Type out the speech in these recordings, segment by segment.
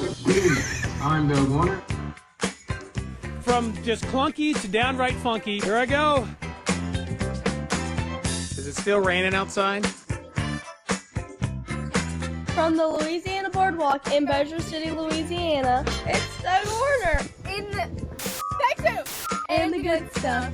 Good evening. I'm Doug Warner. From just clunky to downright funky. Here I go. Is it still raining outside? From the Louisiana Boardwalk in Bossier City, Louisiana, it's Doug Warner in the Texas and the good stuff.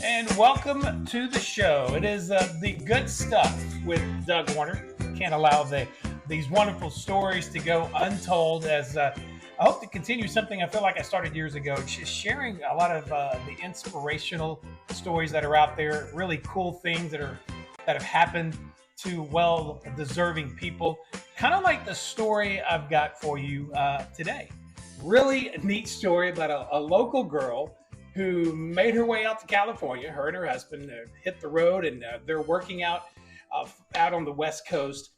And welcome to the show. It is the good stuff with Doug Warner. Can't allow these wonderful stories to go untold, as I hope to continue something I feel like I started years ago, just sharing a lot of the inspirational stories that are out there, really cool things that have happened to well-deserving people, kind of like the story I've got for you today. Really neat story about a local girl who made her way out to California. Her and her husband hit the road, and they're working out on the West Coast.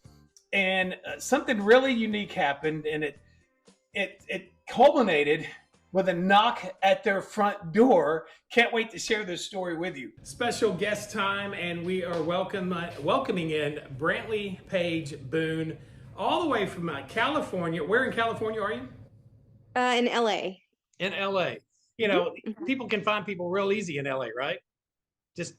And something really unique happened, and it culminated with a knock at their front door. Can't wait to share this story with you. Special guest time, and we are welcoming in Brantlie Boone, all the way from California. Where in California are you? In LA. In LA. You know, people can find people real easy in LA, right? Just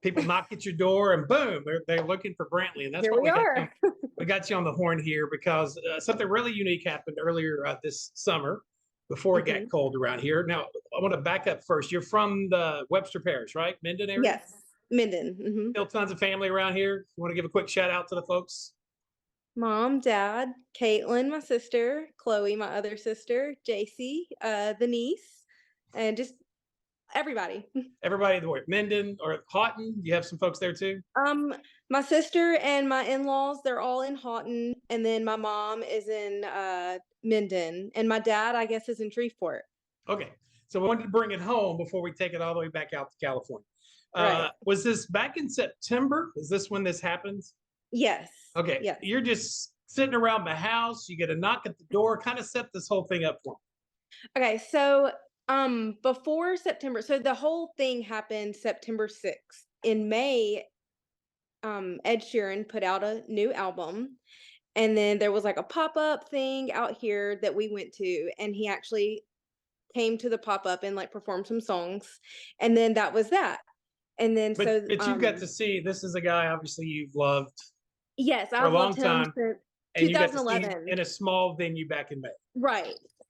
people knock at your door and boom, they're looking for Brantlie. And that's Here what we are. we got you on the horn here, because something really unique happened earlier this summer before it got cold around here. Now, I want to back up first. You're from the Webster Parish, right? Minden area? Yes, Minden. Still tons of family around here. You want to give a quick shout out to the folks? Mom, Dad, Caitlin, my sister, Chloe, my other sister, JC, the niece, and just everybody. Everybody in the way. Minden or Houghton, you have some folks there too? My sister and my in-laws, they're all in Houghton, and then my mom is in Minden, and my dad, I guess, is in Shreveport. Okay, so we wanted to bring it home before we take it all the way back out to California. Right. Was this back in September? Is this when this happens? Yes. Okay. Yes. You're just sitting around the house. You get a knock at the door. Kind of set this whole thing up for me. Okay, so before September, so the whole thing happened September 6th. In May, Ed Sheeran put out a new album, and then there was like a pop-up thing out here that we went to, and he actually came to the pop-up and like performed some songs, and then that was that. And then but you got to see, this is a guy obviously you've loved. Yes, for a long time, since and 2011. you got to see him in a small venue back in May.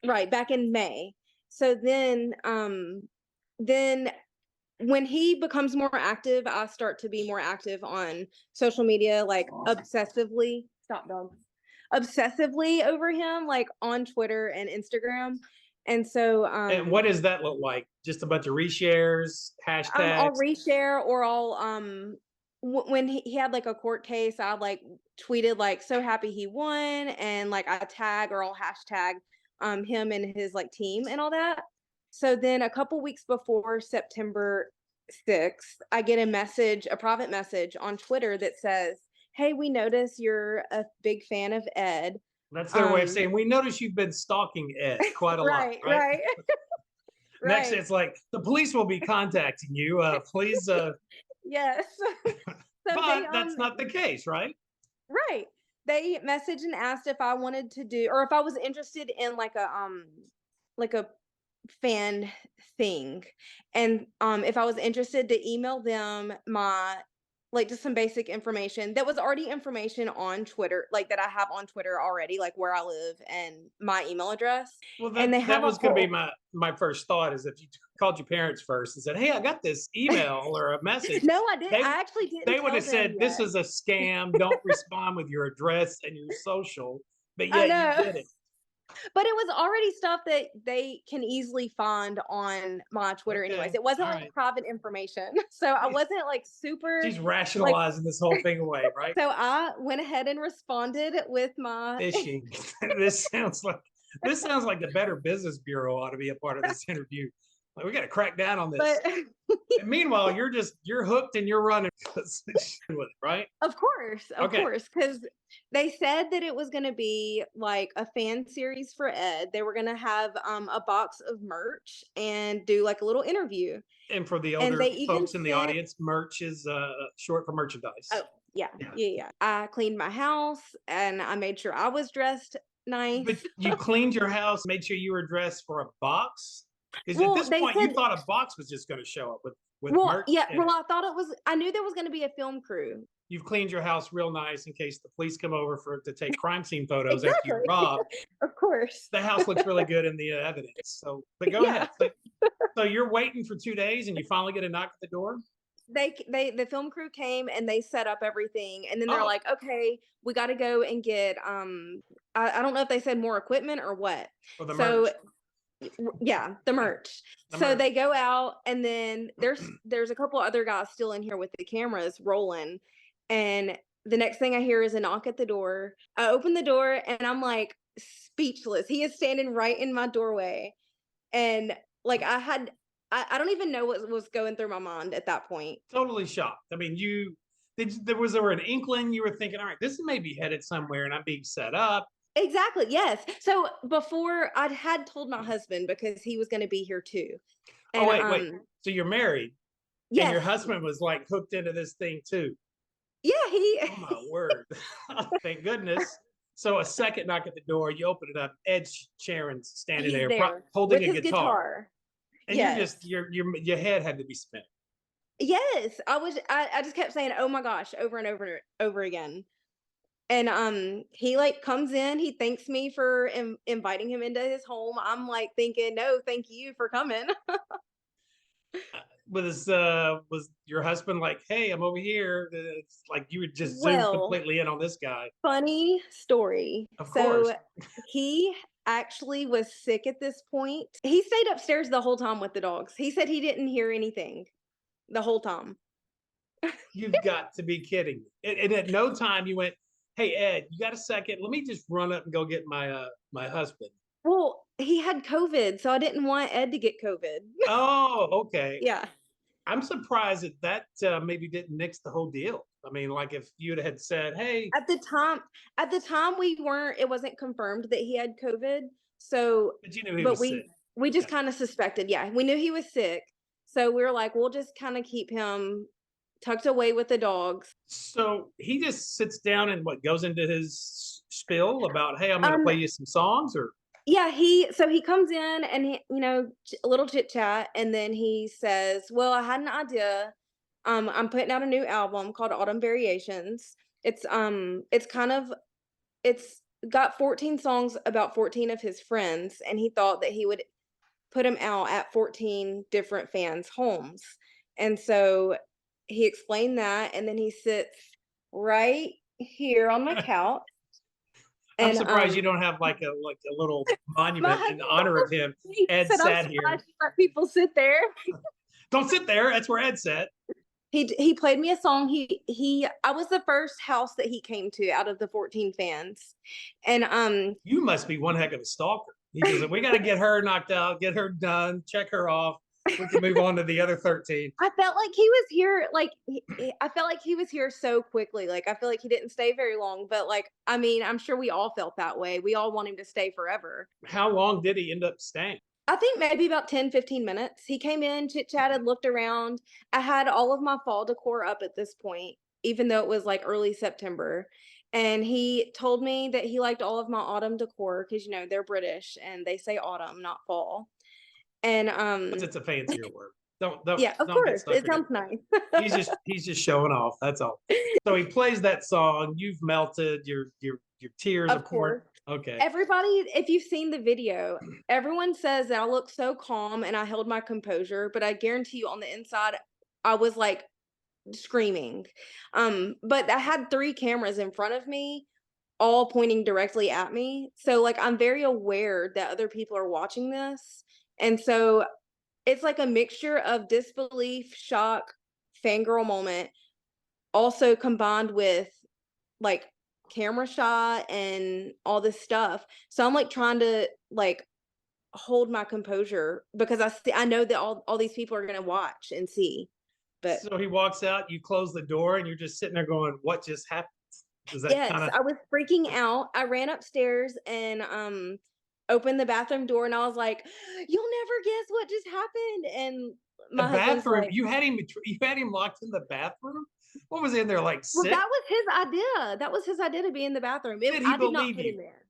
Right, back in May. So then when he becomes more active, I start to be more active on social media, like obsessively. Stop, dog. Obsessively over him, like on Twitter and Instagram. And so and what does that look like? Just a bunch of reshares, hashtags? I'll reshare, or I'll when he had like a court case, I like tweeted like so happy he won, and like I tag or I'll hashtag him and his like team and all that. So then a couple weeks before September 6th, I get a private message on Twitter that says, "Hey, we notice you're a big fan of Ed." That's their way of saying, we notice you've been stalking Ed quite a lot, right? Right. Next, it's like, the police will be contacting you. Please. Yes. So but that's not the case, right? Right. They messaged and asked if I wanted to do, or if I was interested in like a fan thing, and if I was interested to email them my like just some basic information that was already information on Twitter, like that I have on Twitter already, like where I live and my email address. Well, and they that was going to be my first thought, is if you called your parents first and said, "Hey, I got this email or a message." No, I didn't. I actually didn't. They would have said, "This is a scam. Don't respond with your address and your social." But yet you did it. But it was already stuff that they can easily find on my Twitter anyways. It wasn't private information. So I wasn't like super... She's rationalizing this whole thing away, right? So I went ahead and responded with my... Fishing. This sounds like the Better Business Bureau ought to be a part of this interview. Like, we got to crack down on this. And meanwhile, you're hooked and you're running with it, right? Of course, because they said that it was going to be like a fan series for Ed. They were going to have a box of merch and do like a little interview. And for the older folks in the audience, merch is short for merchandise. Oh, Yeah. I cleaned my house and I made sure I was dressed nice. But you cleaned your house, made sure you were dressed for a box? Because at Well, this they point, you said, thought a box was just going to show up with well, merch. yeah, And I knew there was going to be a film crew. you've cleaned your house real nice in case the police come over to take crime scene photos after you Exactly. rob. Of course. The house looks really good in the evidence. So, but go Yeah. ahead. So you're waiting for 2 days and you finally get a knock at the door? The film crew came and they set up everything, and then they're Oh, like, okay, we got to go and get I don't know if they said more equipment or what. for the So merch. yeah, the merch. The So merch. they go out, and then there's a couple other guys still in here with the cameras rolling, and the next thing I hear is a knock at the door. I open the door and I'm like speechless. He is standing right in my doorway, and like I don't even know what was going through my mind at that point. Totally shocked. I mean, there were an inkling you were thinking, all right, this may be headed somewhere and I'm being set up. Exactly. Yes. So before I had told my husband because he was going to be here too. And Wait. So you're married and yes. your husband was like hooked into this thing too. Yeah, Oh my word. Thank goodness. So a second knock at the door, you open it up. Ed Sheeran's standing he's there holding with a his guitar. And yes. your head had to be spinning. Yes. I just kept saying, "Oh my gosh," over and over and over again. And he like comes in, he thanks me for inviting him into his home. I'm like thinking, "No, thank you for coming." Was your husband like, hey, I'm over here? It's like you were just zoomed Well, completely in on this guy. funny story. Of So course. he actually was sick at this point. He stayed upstairs the whole time with the dogs. He said he didn't hear anything the whole time. You've got to be kidding me. And at no time you went, hey, Ed, you got a second? Let me just run up and go get my husband. Well, he had COVID, so I didn't want Ed to get COVID. Oh, okay. Yeah. I'm surprised that maybe didn't nix the whole deal. I mean, like if you'd had said, hey, At the time, it wasn't confirmed that he had COVID. So, but you knew he but was sick. we just kind of suspected. Yeah, we knew he was sick. So we were like, we'll just kind of keep him tucked away with the dogs. So he just sits down and goes into his spiel about, hey, I'm going to play you some songs, or yeah, so he comes in and he, a little chit chat, and then he says, "Well, I had an idea. I'm putting out a new album called Autumn Variations. It's it's got 14 songs about 14 of his friends, and he thought that he would put them out at 14 different fans' homes." And so he explained that, and then he sits right here on my couch. I'm surprised you don't have like a little monument in honor of him. Ed sat here. Let people sit there. Don't sit there. That's where Ed sat. He played me a song. I was the first house that he came to out of the 14 fans. And you must be one heck of a stalker. He says, we got to get her knocked out, get her done, check her off. We can move on to the other 13. I felt like he was here, I felt like he was here so quickly. Like, I feel like he didn't stay very long, but I mean, I'm sure we all felt that way. We all want him to stay forever. How long did he end up staying? I think maybe about 10-15 minutes. He came in, chit-chatted, looked around. I had all of my fall decor up at this point, even though it was like early September. And he told me that he liked all of my autumn decor because, they're British and they say autumn, not fall. And it's a fancier word. Don't yeah, of course. It sounds nice. he's just showing off. That's all. So he plays that song. You've melted. Your tears of course. Okay. Everybody, if you've seen the video, everyone says that I look so calm and I held my composure, but I guarantee you on the inside, I was like screaming. But I had 3 cameras in front of me, all pointing directly at me. So I'm very aware that other people are watching this. And so it's like a mixture of disbelief, shock, fangirl moment, also combined with camera shot and all this stuff. So I'm trying to hold my composure because I know that all these people are going to watch and see. But so he walks out, you close the door, and you're just sitting there going, what just happened? Yes, I was freaking out. I ran upstairs and opened the bathroom door, and I was like, "You'll never guess what just happened." And my bathroom, like, you had him locked in the bathroom? What was in there, like Well, sick? that was his idea. That was his idea to be in the bathroom. Did he I did not believe put you? him there.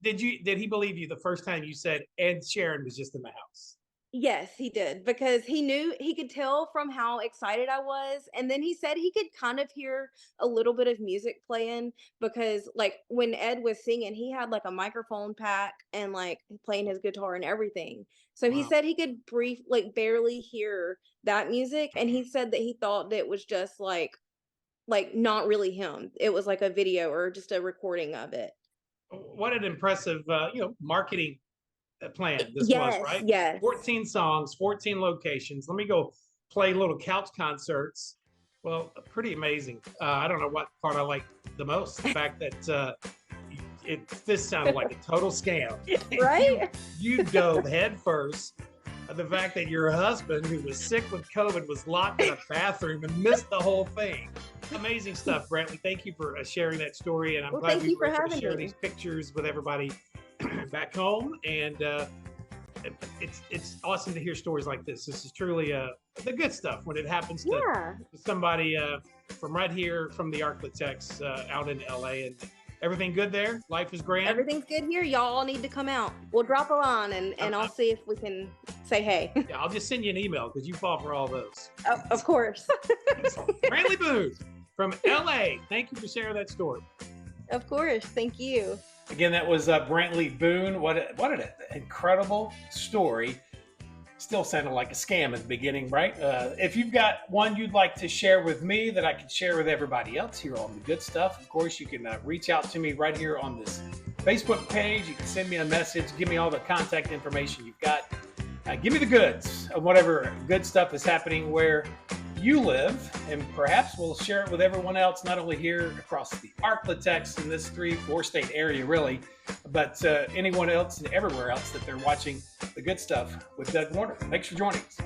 Did he believe you the first time you said Ed Sheeran was just in the house? Yes, he did because he could tell from how excited I was. And then he said he could kind of hear a little bit of music playing because, like, when Ed was singing, he had like a microphone pack and like playing his guitar and everything. So he Wow. said he could like barely hear that music. And he said that he thought that it was just like not really him. It was like a video or just a recording of it. What an impressive, marketing plan this was, Yes, right? yes. 14 songs, 14 locations. Let me go play little couch concerts. Well, pretty amazing. I don't know what part I like the most. The fact that this sounded like a total scam. Right? You dove head first. The fact that your husband, who was sick with COVID, was locked in a bathroom and missed the whole thing. Amazing stuff, Brantlie. Thank you for sharing that story, and I'm glad thank we you were for able to having share me. these pictures with everybody back home. And it's awesome to hear stories like this. This is truly the good stuff when it happens to somebody from right here from the Arklatex out in LA. And everything good there? Life is grand? Everything's good here. Y'all all need to come out. We'll drop a line and I'll see if we can say hey. Yeah, I'll just send you an email because you fall for all those. Oh, of course. Brantlie Boone from LA. Thank you for sharing that story. Of course. Thank you. Again, that was Brantlie Boone. What an incredible story. Still sounded like a scam at the beginning, right? If you've got one you'd like to share with me that I can share with everybody else here on The Good Stuff, of course, you can reach out to me right here on this Facebook page. You can send me a message. Give me all the contact information you've got. Give me the goods of whatever good stuff is happening where you live, and perhaps we'll share it with everyone else, not only here across the Arklatex in this 3-4 state area, really, but anyone else and everywhere else that they're watching The Good Stuff with Doug Warner. Thanks for joining us.